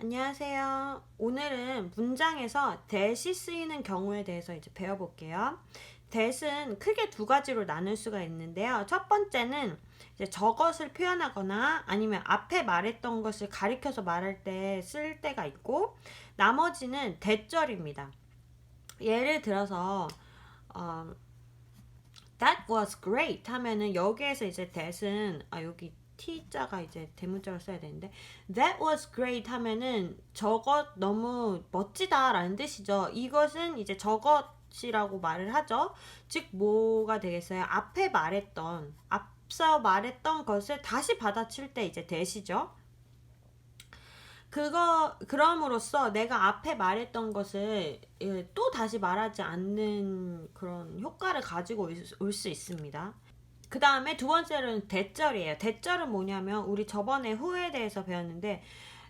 안녕하세요. 오늘은 문장에서 that이 쓰이는 경우에 대해서 이제 배워볼게요. that은 크게 두 가지로 나눌 수가 있는데요. 첫 번째는 이제 저것을 표현하거나 아니면 앞에 말했던 것을 가리켜서 말할 때 쓸 때가 있고, 나머지는 대절입니다. 예를 들어서 That was great 하면은 여기에서 이제 that은 여기 T자가 이제 대문자로 써야 되는데 That was great 하면은 저것 너무 멋지다 라는 뜻이죠. 이것은 이제 저것이라고 말을 하죠. 즉 뭐가 되겠어요? 앞서 말했던 것을 다시 받아칠 때 이제 that이죠. 그럼으로써 내가 앞에 말했던 것을 또 다시 말하지 않는 그런 효과를 가지고 올 수 있습니다. 그 다음에 두 번째로는 대절이에요. 대절은 뭐냐면 우리 저번에 who에 대해서 배웠는데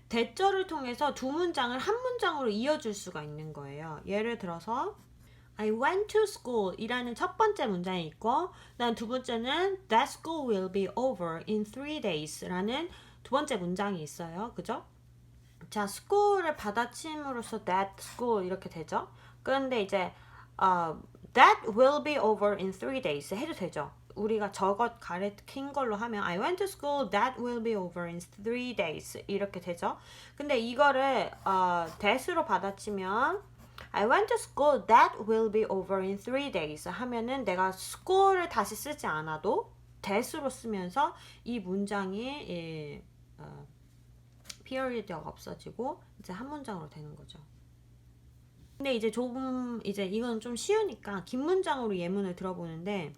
대절을 통해서 두 문장을 한 문장으로 이어줄 수가 있는 거예요. 예를 들어서 I went to school 이라는 첫 번째 문장이 있고, 그다음 두 번째는 That school will be over in 3 days 라는 두 번째 문장이 있어요. 그죠? 자, school을 받아침으로써 that school 이렇게 되죠. 그런데 이제 that will be over in 3 days 해도 되죠. 우리가 저것 가리킨 걸로 하면 I went to school that will be over in 3 days 이렇게 되죠. 근데 이거를 that으로 받아치면 I went to school that will be over in 3 days 하면은 내가 school을 다시 쓰지 않아도 that으로 쓰면서 이 문장이 period가 없어지고 이제 한 문장으로 되는 거죠. 근데 이제 이건 좀 쉬우니까 긴 문장으로 예문을 들어보는데,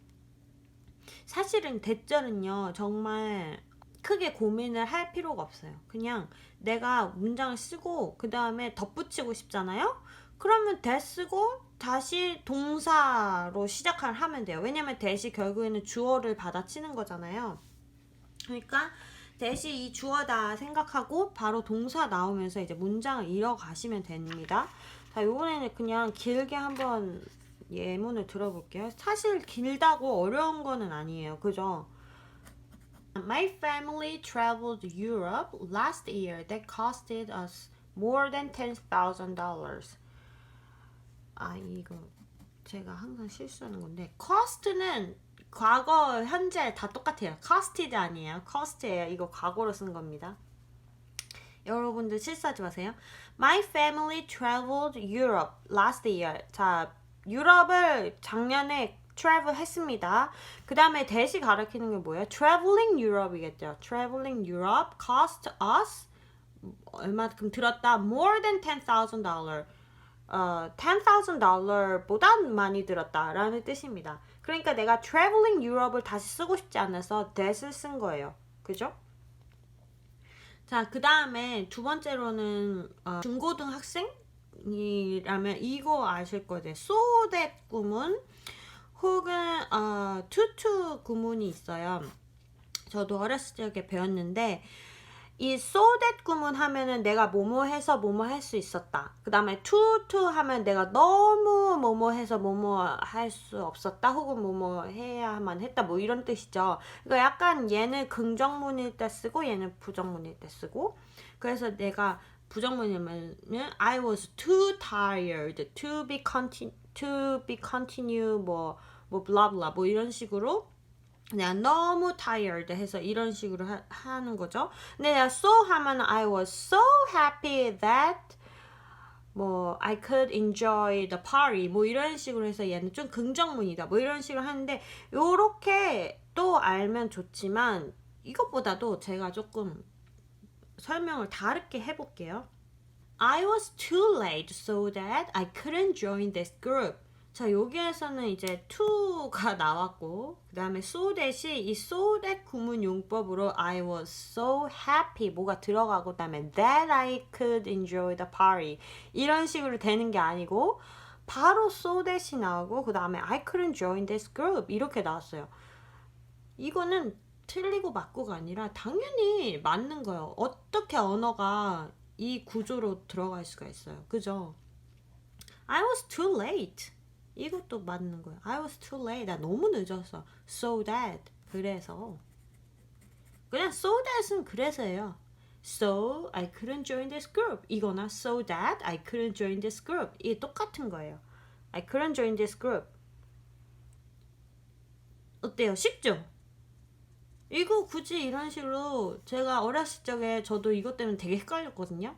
사실은 대절은요 정말 크게 고민을 할 필요가 없어요. 그냥 내가 문장을 쓰고 그 다음에 덧붙이고 싶잖아요. 그러면 that 쓰고 다시 동사로 시작을 하면 돼요. 왜냐면 that이 결국에는 주어를 받아치는 거잖아요. 그러니까 that이 이 주어다 생각하고 바로 동사 나오면서 이제 문장을 이어가시면 됩니다. 자, 요번에는 그냥 길게 한번 예문을 들어볼게요. 사실 길다고 어려운 거는 아니에요. 그죠? My family traveled Europe last year. That costed us more than $10,000. 이거 제가 항상 실수하는 건데 cost는 과거, 현재 다 똑같아요. costed 아니에요. cost예요. 이거 과거로 쓴 겁니다. 여러분들 실수하지 마세요. My family traveled Europe last year. 자, 유럽을 작년에 travel 했습니다. 그 다음에 대시 가리키는 게 뭐예요? Traveling Europe이겠죠. Traveling Europe cost us 얼마큼 들었다? More than $10,000. $10,000보다 많이 들었다라는 뜻입니다. 그러니까 내가 traveling Europe을 다시 쓰고 싶지 않아서 that을 쓴 거예요. 그죠? 자, 그 다음에 두 번째로는 중고등학생이라면 이거 아실 거예요. so that 구문 혹은 to 구문이 있어요. 저도 어렸을 적에 배웠는데 이 so that 구문 하면은 내가 뭐뭐 해서 뭐뭐 할 수 있었다. 그 다음에 to 하면 내가 너무 뭐뭐 해서 뭐뭐 할 수 없었다. 혹은 뭐뭐 해야만 했다. 뭐 이런 뜻이죠. 그러니까 약간 얘는 긍정문일 때 쓰고 얘는 부정문일 때 쓰고. 그래서 내가 부정문이면은 I was too tired to be continue 뭐 blah blah 뭐 이런 식으로 그냥 너무 tired 해서 이런 식으로 하는 거죠. 근데 내가 so 하면 I was so happy that 뭐 I could enjoy the party 뭐 이런 식으로 해서 얘는 좀 긍정문이다 뭐 이런 식으로 하는데, 요렇게 또 알면 좋지만 이것보다도 제가 조금 설명을 다르게 해볼게요. I was too late so that I couldn't join this group. 자, 여기에서는 이제 to가 나왔고 그 다음에 so that이 이 so that 구문 용법으로 I was so happy 뭐가 들어가고 그 다음에 that I could enjoy the party 이런 식으로 되는 게 아니고 바로 so that이 나오고 그 다음에 I couldn't join this group 이렇게 나왔어요. 이거는 틀리고 맞고가 아니라 당연히 맞는 거예요. 어떻게 언어가 이 구조로 들어갈 수가 있어요. 그죠? I was too late. 이것도 맞는 거예요. I was too late. 나 너무 늦었어. So that. 그래서. 그냥 so that은 그래서예요. So I couldn't join this group. 이거나 so that I couldn't join this group. 이게 똑같은 거예요. I couldn't join this group. 어때요? 쉽죠? 이거 굳이 이런 식으로 제가 어렸을 적에 저도 이것 때문에 되게 헷갈렸거든요.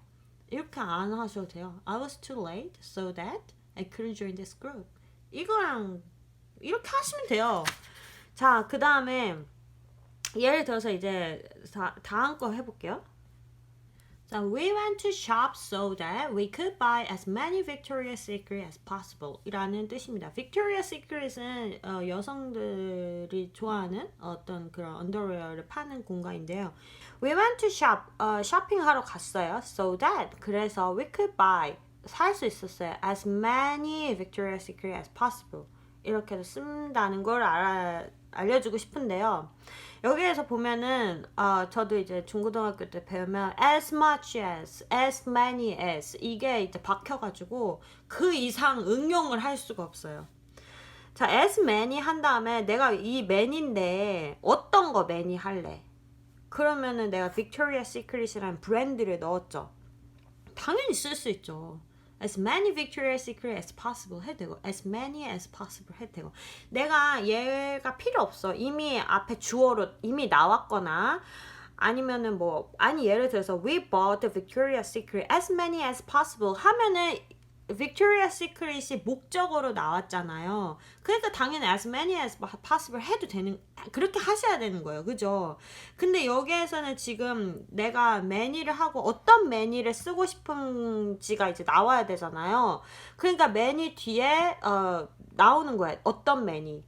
이렇게 안 하셔도 돼요. I was too late so that I couldn't join this group. 이거랑 이렇게 하시면 돼요. 자, 그 다음에 예를 들어서 이제 다음 거 해볼게요. 자, we went to shop so that we could buy as many Victoria's Secret as possible 이라는 뜻입니다. Victoria's Secret은 여성들이 좋아하는 어떤 그런 언더웨어를 파는 공간인데요. We went to shop, 쇼핑하러 갔어요. So that, 그래서 we could buy, 살 수 있었어요. As many Victoria's Secret as possible 이렇게 쓴다는 걸 알려주고 싶은데요. 여기에서 보면은 저도 이제 중고등학교 때 배우면 as much as many as 이게 이제 박혀가지고 그 이상 응용을 할 수가 없어요. 자, as many 한 다음에 내가 이 many인데 어떤 거 many 할래? 그러면은 내가 Victoria's Secret이라는 브랜드를 넣었죠. 당연히 쓸 수 있죠. As many Victoria's Secret as possible 해도 되고 as many as possible 해도 되고 내가 얘가 필요 없어. 이미 앞에 주어로 이미 나왔거나 아니면은 아니 예를 들어서 we bought the Victoria's Secret as many as possible 하면은 Victoria's Secret이 목적어로 나왔잖아요. 그러니까 당연히 as many as possible 해도 되는 그렇게 하셔야 되는 거예요. 그죠? 근데 여기에서는 지금 내가 many를 하고 어떤 many를 쓰고 싶은지가 이제 나와야 되잖아요. 그러니까 many 뒤에 나오는 거예요. 어떤 many.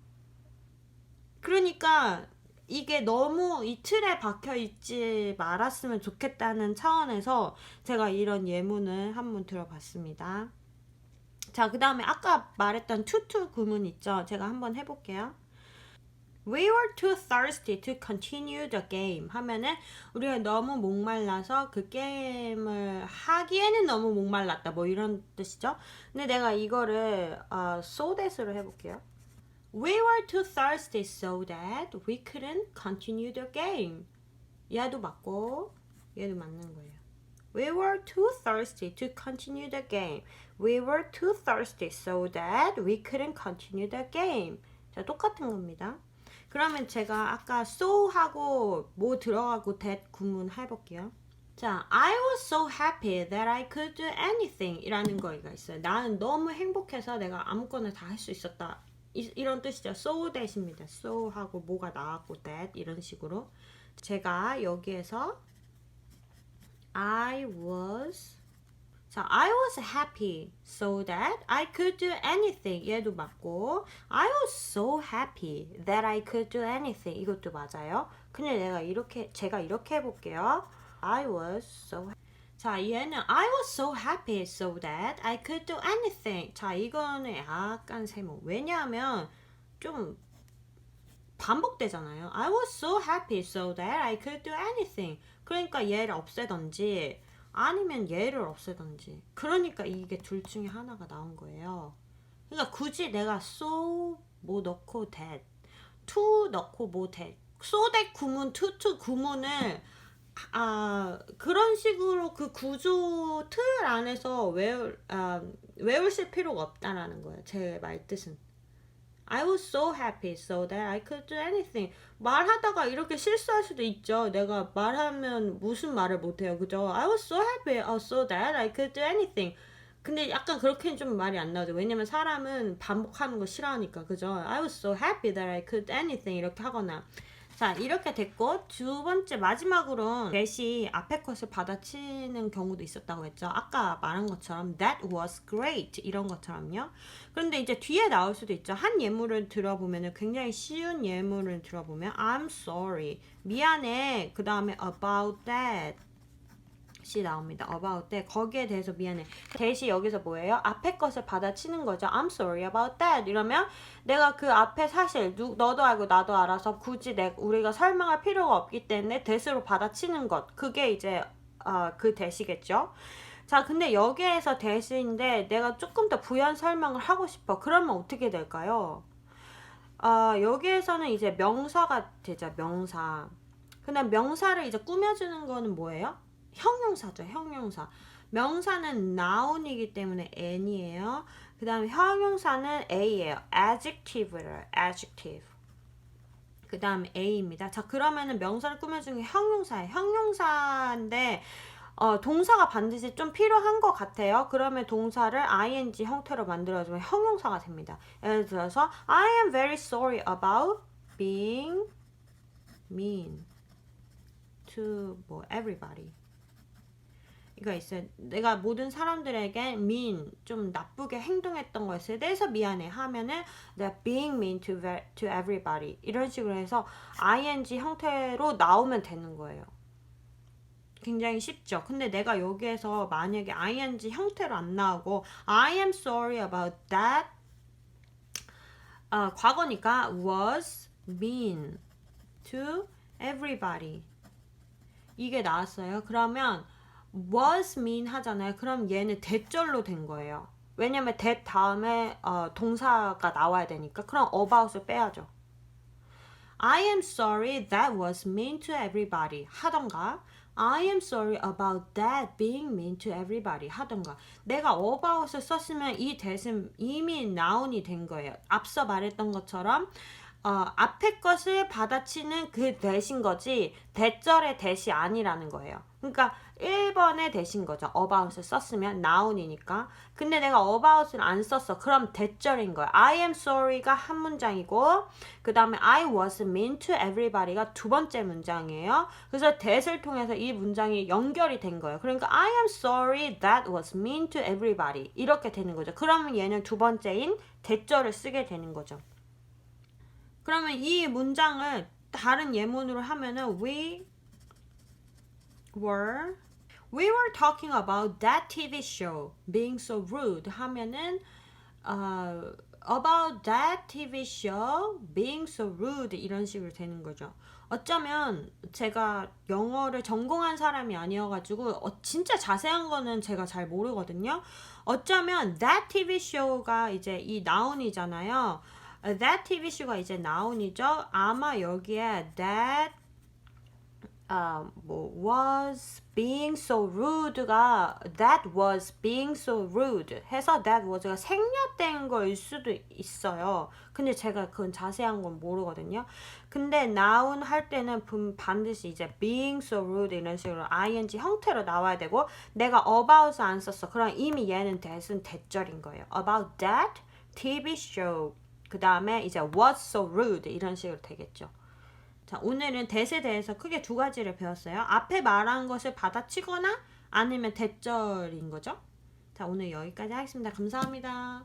그러니까 이게 너무 이 틀에 박혀 있지 말았으면 좋겠다는 차원에서 제가 이런 예문을 한번 들어봤습니다. 자, 그 다음에 아까 말했던 to 구문 있죠? 제가 한번 해볼게요. We were too thirsty to continue the game 하면은 우리가 너무 목말라서 그 게임을 하기에는 너무 목말랐다 뭐 이런 뜻이죠. 근데 내가 이거를 so that으로 해볼게요. We were too thirsty so that we couldn't continue the game. 얘도 맞고 얘도 맞는 거예요. We were too thirsty to continue the game. We were too thirsty so that we couldn't continue the game. 자, 똑같은 겁니다. 그러면 제가 아까 so 하고 뭐 들어가고 that 구문 해볼게요. 자, I was so happy that I could do anything 이라는 거가 있어요. 나는 너무 행복해서 내가 아무거나 다 할 수 있었다. 이런 뜻이죠. So that입니다. so 하고 뭐가 나왔고 that 이런 식으로. 제가 여기에서 I was happy so that I could do anything. 얘도 맞고 I was so happy that I could do anything. 이것도 맞아요. 근데 제가 이렇게 해볼게요. I was so 자, 얘는 I was so happy so that I could do anything. 자, 이거는 약간 세모. 왜냐하면 좀 반복되잖아요. I was so happy so that I could do anything. 그러니까 얘를 없애던지 아니면 얘를 없애던지. 그러니까 이게 둘 중에 하나가 나온 거예요. 그러니까 굳이 내가 so 뭐 넣고 that, to 넣고 뭐 that, so that 구문, to 구문을 그런 식으로 그 구조 틀 안에서 외우실 필요가 없다라는 거예요. 제 말뜻은. I was so happy so that I could do anything. 말하다가 이렇게 실수할 수도 있죠. 내가 말하면 무슨 말을 못해요. 그죠? I was so happy so that I could do anything. 근데 약간 그렇게는 좀 말이 안 나오죠. 왜냐면 사람은 반복하는 거 싫어하니까. 그죠? I was so happy that I could do anything. 이렇게 하거나. 자, 이렇게 됐고 두 번째 마지막으로는 that이 앞에 것을 받아치는 경우도 있었다고 했죠. 아까 말한 것처럼 that was great 이런 것처럼요. 그런데 이제 뒤에 나올 수도 있죠. 한 예문을 들어보면 굉장히 쉬운 예문을 들어보면 I'm sorry, 미안해. 그 다음에 about that 이 나옵니다. about that 거기에 대해서 미안해. that이 여기서 뭐예요? 앞에 것을 받아치는 거죠. I'm sorry about that 이러면 내가 그 앞에 사실 너도 알고 나도 알아서 굳이 우리가 설명할 필요가 없기 때문에 that으로 받아치는 것 그게 이제 그 that이겠죠. 자, 근데 여기에서 that인데 내가 조금 더 부연 설명을 하고 싶어. 그러면 어떻게 될까요? 여기에서는 이제 명사가 되죠. 명사. 근데 명사를 이제 꾸며주는 거는 뭐예요? 형용사죠. 형용사. 명사는 noun이기 때문에 n이에요. 그 다음에 형용사는 a예요. adjective예요. adjective. 그 다음 a입니다. 자, 그러면은 명사를 꾸며주는 게 형용사예요. 형용사인데 동사가 반드시 좀 필요한 것 같아요. 그러면 동사를 ing 형태로 만들어주면 형용사가 됩니다. 예를 들어서 I am very sorry about being mean to everybody. 이거 있어요. 내가 모든 사람들에게 mean, 좀 나쁘게 행동했던 것에 대해서 미안해 하면은 내가 being mean to everybody 이런 식으로 해서 ing 형태로 나오면 되는 거예요. 굉장히 쉽죠. 근데 내가 여기에서 만약에 ing 형태로 안 나오고 I am sorry about that 과거니까 was mean to everybody 이게 나왔어요. 그러면 was mean 하잖아요. 그럼 얘는 대절로 된 거예요. 왜냐면 that 다음에 동사가 나와야 되니까. 그럼 about을 빼야죠. I am sorry that was mean to everybody 하던가 I am sorry about that being mean to everybody 하던가 내가 about을 썼으면 이 that은 이미 noun이 된 거예요. 앞서 말했던 것처럼 앞에 것을 받아치는 그 that인 거지 대절의 that이 아니라는 거예요. 그러니까 1번의 that인 거죠. about을 썼으면 noun이니까. 근데 내가 about을 안 썼어. 그럼 대절인 거야. I am sorry가 한 문장이고 그 다음에 I was mean to everybody가 두 번째 문장이에요. 그래서 that을 통해서 이 문장이 연결이 된 거예요. 그러니까 I am sorry that was mean to everybody 이렇게 되는 거죠. 그러면 얘는 두 번째인 대절을 쓰게 되는 거죠. 그러면 이 문장을 다른 예문으로 하면은 we were talking about that TV show being so rude 하면은 about that TV show being so rude 이런 식으로 되는 거죠. 어쩌면 제가 영어를 전공한 사람이 아니어가지고 진짜 자세한 거는 제가 잘 모르거든요. 어쩌면 that TV show가 이제 이 noun이잖아요. that TV show가 이제 noun이죠. 아마 여기에 that was being so rude가 that was being so rude 해서 that was가 생략된 거일 수도 있어요. 근데 제가 그건 자세한 건 모르거든요. 근데 noun 할 때는 반드시 이제 being so rude 이런 식으로 ing 형태로 나와야 되고 내가 about을 안 썼어. 그럼 이미 얘는 that은 대절인 거예요. about that TV show 그 다음에 이제 was so rude 이런 식으로 되겠죠. 자, 오늘은 that에 대해서 크게 두 가지를 배웠어요. 앞에 말한 것을 받아치거나 아니면 대절인 거죠. 자, 오늘 여기까지 하겠습니다. 감사합니다.